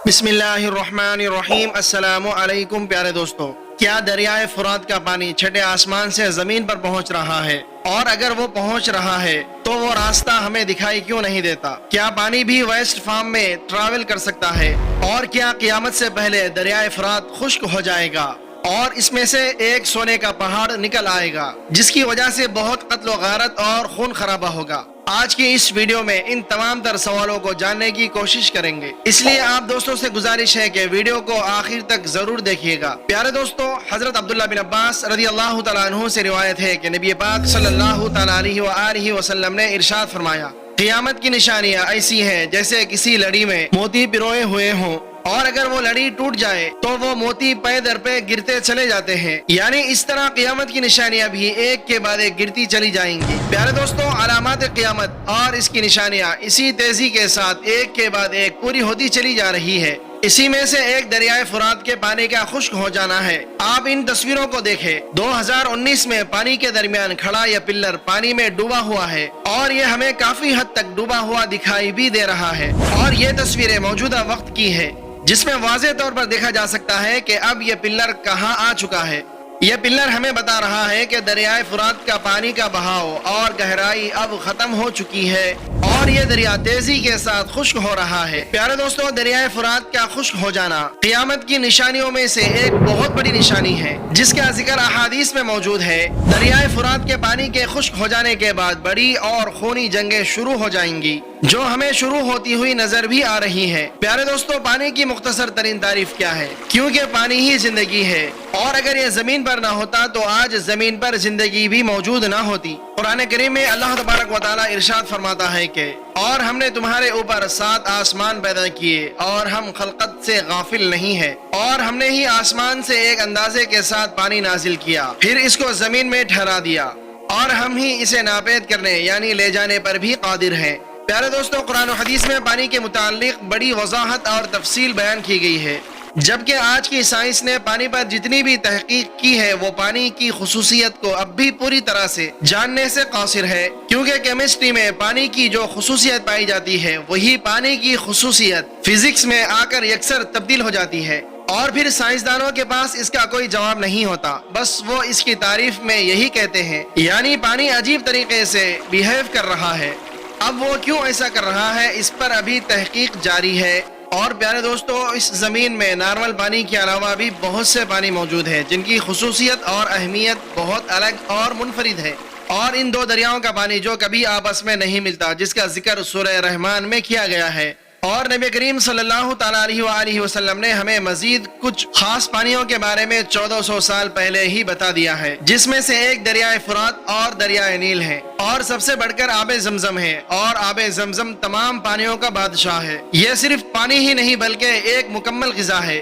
بسم اللہ الرحمن الرحیم۔ السلام علیکم پیارے دوستو، کیا دریائے فرات کا پانی چھٹے آسمان سے زمین پر پہنچ رہا ہے؟ اور اگر وہ پہنچ رہا ہے تو وہ راستہ ہمیں دکھائی کیوں نہیں دیتا؟ کیا پانی بھی ویسٹ فارم میں ٹریول کر سکتا ہے؟ اور کیا قیامت سے پہلے دریائے فرات خشک ہو جائے گا اور اس میں سے ایک سونے کا پہاڑ نکل آئے گا جس کی وجہ سے بہت قتل و غارت اور خون خرابہ ہوگا؟ آج کی اس ویڈیو میں ان تمام تر سوالوں کو جاننے کی کوشش کریں گے، اس لیے آپ دوستوں سے گزارش ہے کہ ویڈیو کو آخر تک ضرور دیکھیے گا۔ پیارے دوستو، حضرت عبداللہ بن عباس رضی اللہ تعالیٰ عنہ سے روایت ہے کہ نبی پاک صلی اللہ تعالیٰ علیہ وآلہ وسلم نے ارشاد فرمایا، قیامت کی نشانیاں ایسی ہیں جیسے کسی لڑی میں موتی پروئے ہوئے ہوں، اور اگر وہ لڑی ٹوٹ جائے تو وہ موتی پے در پہ گرتے چلے جاتے ہیں، یعنی اس طرح قیامت کی نشانیاں بھی ایک کے بعد ایک گرتی چلی جائیں گی۔ پیارے دوستو، علامات قیامت اور اس کی نشانیاں اسی تیزی کے ساتھ ایک کے بعد ایک پوری ہوتی چلی جا رہی ہے۔ اسی میں سے ایک دریائے فرات کے پانی کا خشک ہو جانا ہے۔ آپ ان تصویروں کو دیکھیں، 2019 میں پانی کے درمیان کھڑا یہ پلر پانی میں ڈوبا ہوا ہے اور یہ ہمیں کافی حد تک ڈوبا ہوا دکھائی بھی دے رہا ہے، اور یہ تصویریں موجودہ وقت کی ہے جس میں واضح طور پر دیکھا جا سکتا ہے کہ اب یہ پلر کہاں آ چکا ہے۔ یہ پلر ہمیں بتا رہا ہے کہ دریائے فرات کا پانی کا بہاؤ اور گہرائی اب ختم ہو چکی ہے اور یہ دریا تیزی کے ساتھ خشک ہو رہا ہے۔ پیارے دوستو، دریائے فرات کا خشک ہو جانا قیامت کی نشانیوں میں سے ایک بہت بڑی نشانی ہے جس کا ذکر احادیث میں موجود ہے۔ دریائے فرات کے پانی کے خشک ہو جانے کے بعد بڑی اور خونی جنگیں شروع ہو جائیں گی جو ہمیں شروع ہوتی ہوئی نظر بھی آ رہی ہے۔ پیارے دوستو، پانی کی مختصر ترین تعریف کیا ہے؟ کیونکہ پانی ہی زندگی ہے، اور اگر یہ زمین پر نہ ہوتا تو آج زمین پر زندگی بھی موجود نہ ہوتی۔ قرآن کریم میں اللہ تبارک و تعالی ارشاد فرماتا ہے کہ اور ہم نے تمہارے اوپر 7 آسمان پیدا کیے اور ہم خلقت سے غافل نہیں ہے، اور ہم نے ہی آسمان سے ایک اندازے کے ساتھ پانی نازل کیا، پھر اس کو زمین میں ٹھہرا دیا، اور ہم ہی اسے ناپید کرنے یعنی لے جانے پر بھی قادر ہیں۔ پیارے دوستو، قرآن و حدیث میں پانی کے متعلق بڑی وضاحت اور تفصیل بیان کی گئی ہے، جبکہ آج کی سائنس نے پانی پر جتنی بھی تحقیق کی ہے وہ پانی کی خصوصیت کو اب بھی پوری طرح سے جاننے سے قاصر ہے، کیونکہ کیمسٹری میں پانی کی جو خصوصیت پائی جاتی ہے وہی پانی کی خصوصیت فزکس میں آ کر یکسر تبدیل ہو جاتی ہے، اور پھر سائنسدانوں کے پاس اس کا کوئی جواب نہیں ہوتا، بس وہ اس کی تعریف میں یہی کہتے ہیں، یعنی پانی عجیب طریقے سے بیہیو کر رہا ہے۔ اب وہ کیوں ایسا کر رہا ہے اس پر ابھی تحقیق جاری ہے۔ اور پیارے دوستو، اس زمین میں نارمل پانی کے علاوہ بھی بہت سے پانی موجود ہیں جن کی خصوصیت اور اہمیت بہت الگ اور منفرد ہے، اور ان 2 دریاؤں کا پانی جو کبھی آپس میں نہیں ملتا، جس کا ذکر سورہ رحمان میں کیا گیا ہے، اور نبی کریم صلی اللہ تعالیٰ علیہ وآلہ وسلم نے ہمیں مزید کچھ خاص پانیوں کے بارے میں 1400 سال پہلے ہی بتا دیا ہے، جس میں سے ایک دریائے فرات اور دریائے نیل ہے، اور سب سے بڑھ کر آب زمزم ہے، اور آب زمزم تمام پانیوں کا بادشاہ ہے۔ یہ صرف پانی ہی نہیں بلکہ ایک مکمل غذا ہے۔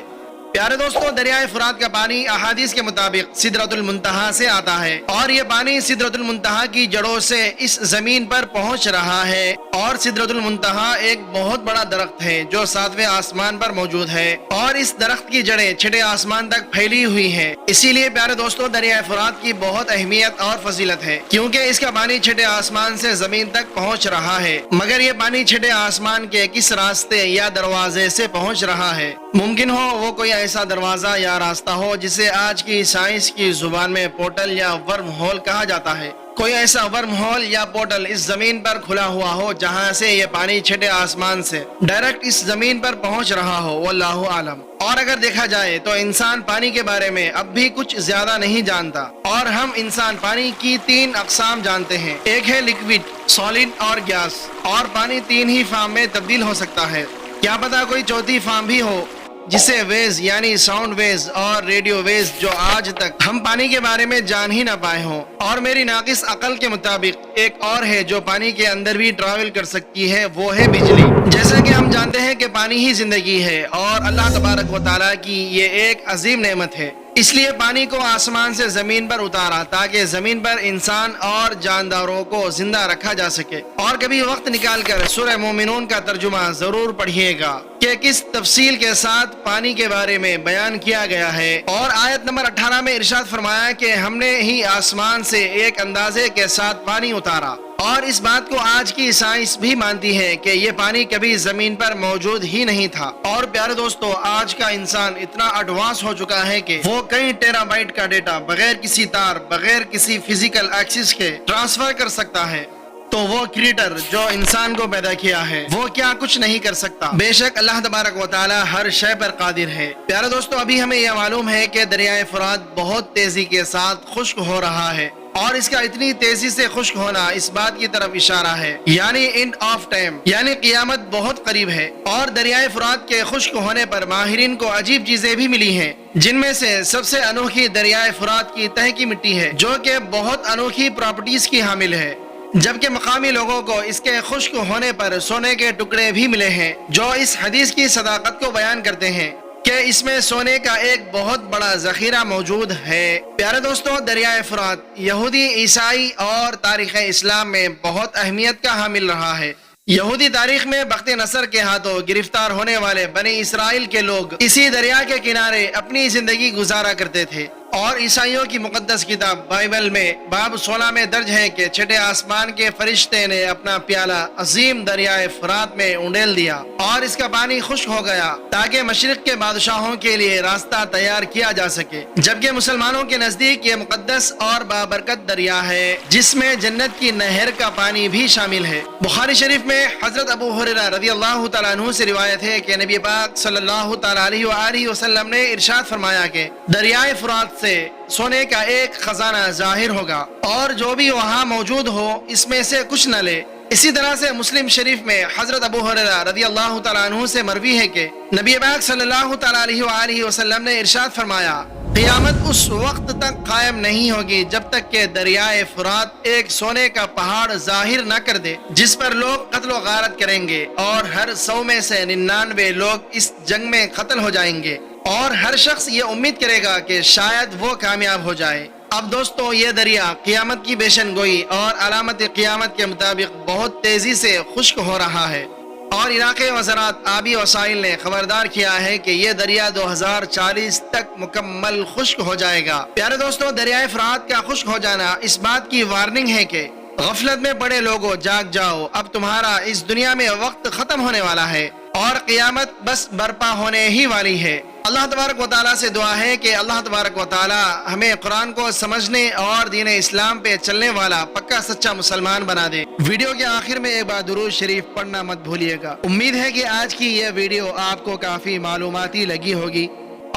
پیارے دوستو، دریائے فرات کا پانی احادیث کے مطابق سدرۃ المنتہا سے آتا ہے، اور یہ پانی سدرۃ المنتہا کی جڑوں سے اس زمین پر پہنچ رہا ہے، اور سدرۃ المنتہا ایک بہت بڑا درخت ہے جو 7ویں آسمان پر موجود ہے، اور اس درخت کی جڑیں 6 آسمان تک پھیلی ہوئی ہیں۔ اسی لیے پیارے دوستو، دریائے فرات کی بہت اہمیت اور فضیلت ہے، کیونکہ اس کا پانی 6 آسمان سے زمین تک پہنچ رہا ہے۔ مگر یہ پانی 6 آسمان کے کس راستے یا دروازے سے پہنچ رہا ہے؟ ممکن ہو وہ کوئی ایسا دروازہ یا راستہ ہو جسے آج کی سائنس کی زبان میں پورٹل یا ورم ہول کہا جاتا ہے۔ کوئی ایسا ورم ہول یا پورٹل اس زمین پر کھلا ہوا ہو جہاں سے یہ پانی 6 آسمان سے ڈائریکٹ اس زمین پر پہنچ رہا ہو، واللہ عالم۔ اور اگر دیکھا جائے تو انسان پانی کے بارے میں اب بھی کچھ زیادہ نہیں جانتا، اور ہم انسان پانی کی 3 اقسام جانتے ہیں، ایک ہے لیکوڈ، سالڈ اور گیس، اور پانی 3 ہی فارم میں تبدیل ہو سکتا ہے۔ کیا پتا کوئی 4تھی فارم بھی ہو جسے ویز یعنی ساؤنڈ ویز اور ریڈیو ویز جو آج تک ہم پانی کے بارے میں جان ہی نہ پائے ہوں۔ اور میری ناقص عقل کے مطابق ایک اور ہے جو پانی کے اندر بھی ٹریول کر سکتی ہے، وہ ہے بجلی۔ جیسا کہ ہم جانتے ہیں کہ پانی ہی زندگی ہے، اور اللہ تبارک و تعالیٰ کی یہ ایک عظیم نعمت ہے، اس لیے پانی کو آسمان سے زمین پر اتارا تاکہ زمین پر انسان اور جانداروں کو زندہ رکھا جا سکے۔ اور کبھی وقت نکال کر سورہ مومنون کا ترجمہ ضرور پڑھیے گا کہ کس تفصیل کے ساتھ پانی کے بارے میں بیان کیا گیا ہے، اور آیت نمبر 18 میں ارشاد فرمایا کہ ہم نے ہی آسمان سے ایک اندازے کے ساتھ پانی اتارا، اور اس بات کو آج کی سائنس بھی مانتی ہے کہ یہ پانی کبھی زمین پر موجود ہی نہیں تھا۔ اور پیارے دوستو، آج کا انسان اتنا ایڈوانس ہو چکا ہے کہ وہ کئی ٹیرا بائٹ کا ڈیٹا بغیر کسی تار، بغیر کسی فزیکل ایکسس کے ٹرانسفر کر سکتا ہے۔ تو وہ کریٹر جو انسان کو پیدا کیا ہے وہ کیا کچھ نہیں کر سکتا؟ بے شک اللہ تبارک و تعالی ہر شے پر قادر ہے۔ پیارے دوستو، ابھی ہمیں یہ معلوم ہے کہ دریائے فرات بہت تیزی کے ساتھ خشک ہو رہا ہے، اور اس کا اتنی تیزی سے خشک ہونا اس بات کی طرف اشارہ ہے، یعنی اینڈ آف ٹائم، یعنی قیامت بہت قریب ہے۔ اور دریائے فرات کے خشک ہونے پر ماہرین کو عجیب چیزیں بھی ملی ہیں، جن میں سے سب سے انوکھی دریائے فرات کی تہ کی مٹی ہے، جو کہ بہت انوکھی پراپرٹیز کی حامل ہے، جبکہ مقامی لوگوں کو اس کے خشک ہونے پر سونے کے ٹکڑے بھی ملے ہیں، جو اس حدیث کی صداقت کو بیان کرتے ہیں کہ اس میں سونے کا ایک بہت بڑا ذخیرہ موجود ہے۔ پیارے دوستو، دریائے فرات یہودی، عیسائی اور تاریخ اسلام میں بہت اہمیت کا حامل رہا ہے۔ یہودی تاریخ میں بخت نصر کے ہاتھوں گرفتار ہونے والے بنی اسرائیل کے لوگ اسی دریا کے کنارے اپنی زندگی گزارا کرتے تھے، اور عیسائیوں کی مقدس کتاب بائبل میں باب 16 میں درج ہے کہ چھٹے آسمان کے فرشتے نے اپنا پیالہ عظیم دریائے فرات میں انڈیل دیا، اور اس کا پانی خشک ہو گیا تاکہ مشرق کے بادشاہوں کے لیے راستہ تیار کیا جا سکے، جبکہ مسلمانوں کے نزدیک یہ مقدس اور بابرکت دریا ہے، جس میں جنت کی نہر کا پانی بھی شامل ہے۔ بخاری شریف میں حضرت ابو ہریرہ رضی اللہ تعالیٰ عنہ سے روایت ہے کہ نبی پاک صلی اللہ تعالیٰ علیہ وآلہ وسلم نے ارشاد فرمایا کہ دریائے فرات سے سونے کا ایک خزانہ ظاہر ہوگا، اور جو بھی وہاں موجود ہو اس میں سے کچھ نہ لے۔ اسی طرح سے مسلم شریف میں حضرت ابو ہریرہ رضی اللہ تعالیٰ عنہ سے مروی ہے کہ نبی پاک صلی اللہ تعالیٰ علیہ وآلہ وسلم نے ارشاد فرمایا، قیامت اس وقت تک قائم نہیں ہوگی جب تک کہ دریائے فرات ایک سونے کا پہاڑ ظاہر نہ کر دے، جس پر لوگ قتل و غارت کریں گے، اور ہر 100 میں سے 99 لوگ اس جنگ میں قتل ہو جائیں گے، اور ہر شخص یہ امید کرے گا کہ شاید وہ کامیاب ہو جائے۔ اب دوستو، یہ دریا قیامت کی پیشن گوئی اور علامت قیامت کے مطابق بہت تیزی سے خشک ہو رہا ہے، اور علاقے وزارت آبی وسائل نے خبردار کیا ہے کہ یہ دریا 2040 تک مکمل خشک ہو جائے گا۔ پیارے دوستو، دریائے فرات کا خشک ہو جانا اس بات کی وارننگ ہے کہ غفلت میں پڑے لوگوں، جاگ جاؤ، اب تمہارا اس دنیا میں وقت ختم ہونے والا ہے، اور قیامت بس برپا ہونے ہی والی ہے۔ اللہ تبارک و تعالیٰ سے دعا ہے کہ اللہ تبارک و تعالیٰ ہمیں قرآن کو سمجھنے اور دین اسلام پہ چلنے والا پکا سچا مسلمان بنا دے۔ ویڈیو کے آخر میں ایک بار درود شریف پڑھنا مت بھولیے گا۔ امید ہے کہ آج کی یہ ویڈیو آپ کو کافی معلوماتی لگی ہوگی،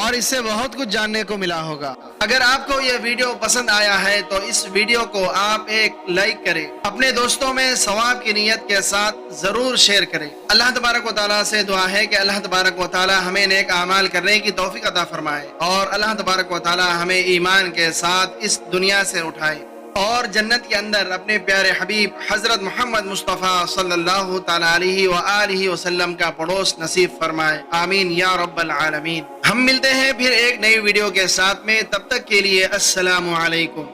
اور اس سے بہت کچھ جاننے کو ملا ہوگا۔ اگر آپ کو یہ ویڈیو پسند آیا ہے تو اس ویڈیو کو آپ ایک لائک کریں، اپنے دوستوں میں ثواب کی نیت کے ساتھ ضرور شیئر کریں۔ اللہ تبارک و تعالیٰ سے دعا ہے کہ اللہ تبارک و تعالیٰ ہمیں نیک اعمال کرنے کی توفیق عطا فرمائے، اور اللہ تبارک و تعالیٰ ہمیں ایمان کے ساتھ اس دنیا سے اٹھائے، اور جنت کے اندر اپنے پیارے حبیب حضرت محمد مصطفیٰ صلی اللہ تعالیٰ علیہ وآلہ وسلم کا پڑوس نصیب فرمائے، آمین یا رب العالمین۔ ہم ملتے ہیں پھر ایک نئی ویڈیو کے ساتھ میں، تب تک کے لیے السلام علیکم۔